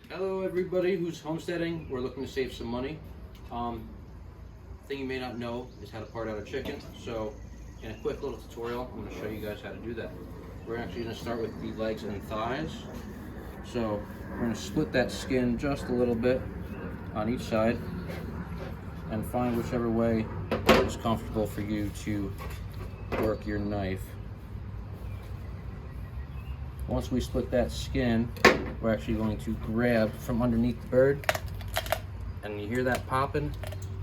Hello everybody who's homesteading or looking to save some money. Thing you may not know is how to part out a chicken. So in a quick little tutorial, I'm going to show you guys how to do that. We're actually going to start with the legs and thighs. So we're going to split that skin just a little bit on each side and find whichever way is comfortable for you to work your knife. Once we split that skin, we're actually going to grab from underneath the bird, and you hear that popping?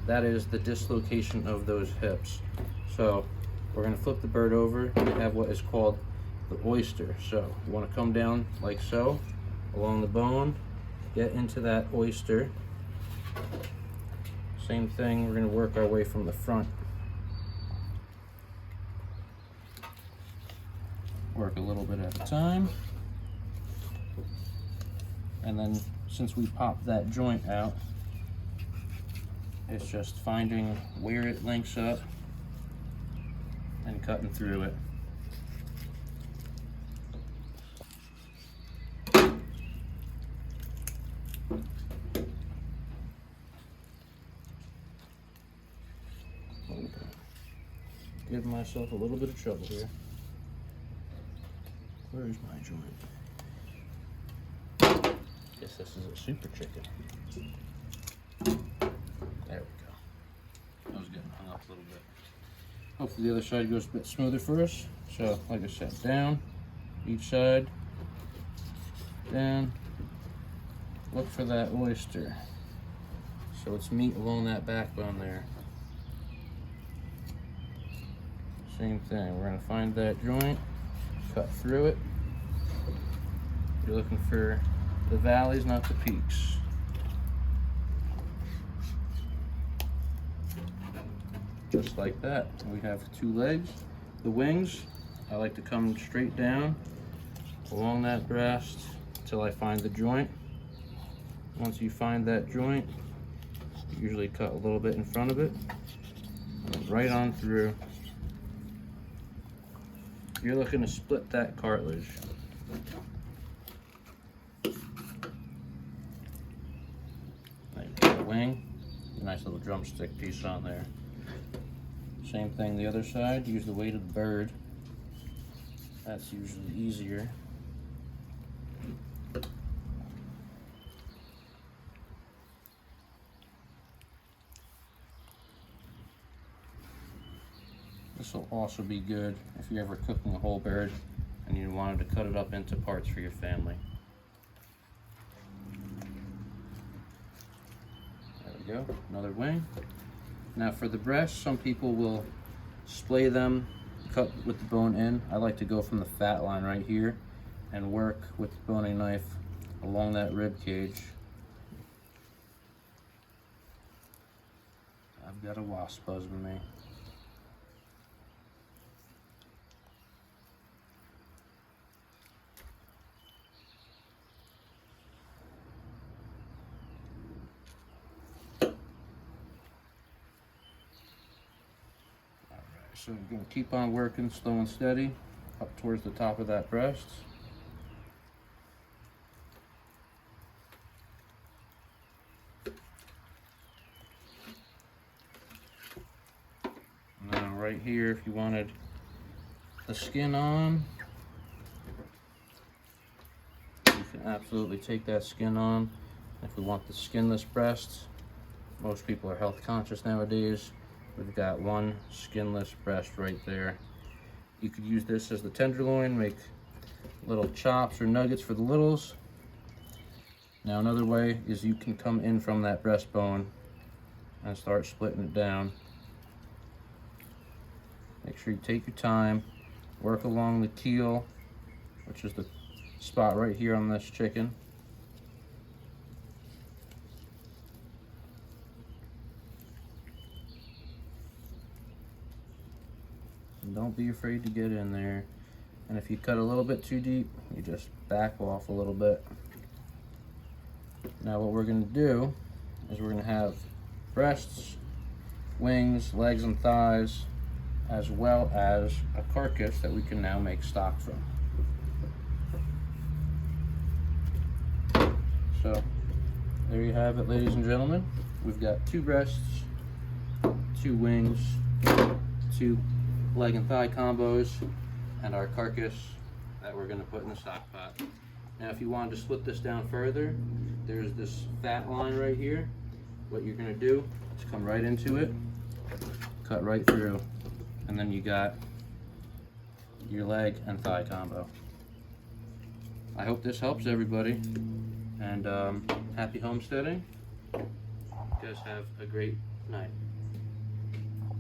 That is the dislocation of those hips. So we're going to flip the bird over and have what is called the oyster. So you want to come down like so along the bone, get into that oyster. Same thing, we're going to work our way from the front. Work a little bit at a time. And then since we popped that joint out, it's just finding where it links up and cutting through it. Give myself a little bit of trouble here. Where's my joint? Guess this is a super chicken. There we go. I was getting hung up a little bit. Hopefully the other side goes a bit smoother for us. So, like I said, down, each side, down. Look for that oyster. So it's meat along that backbone there. Same thing, we're gonna find that joint, cut through it. You're looking for the valleys, not the peaks. Just like that. We have two legs. The wings, I like to come straight down along that breast until I find the joint. Once you find that joint, you usually cut a little bit in front of it, and right on through. You're looking to split that cartilage. The wing, nice little drumstick piece on there. Same thing the other side, use the weight of the bird. That's usually easier. This will also be good if you're ever cooking a whole bird and you wanted to cut it up into parts for your family. There we go, another wing. Now for the breast, some people will splay them, cut with the bone in. I like to go from the fat line right here and work with the boning knife along that rib cage. I've got a wasp buzzing me. So you're going to keep on working slow and steady up towards the top of that breast. Now right here, if you wanted the skin on, you can absolutely take that skin on. If we want the skinless breast, most people are health conscious nowadays. We've got one skinless breast right there. You could use this as the tenderloin, make little chops or nuggets for the littles. Now another way is you can come in from that breastbone and start splitting it down. Make sure you take your time, work along the keel, which is the spot right here on this chicken. Don't be afraid to get in there. And if you cut a little bit too deep, you just back off a little bit. Now what we're going to do is we're going to have breasts, wings, legs, and thighs, as well as a carcass that we can now make stock from. So there you have it, ladies and gentlemen. We've got 2 breasts, 2 wings, 2 leg and thigh combos, and our carcass that we're going to put in the stock pot. Now if you wanted to split this down further, there's this fat line right here. What you're going to do is come right into it, cut right through, and then you got your leg and thigh combo. I hope this helps everybody, and happy homesteading. You guys have a great night.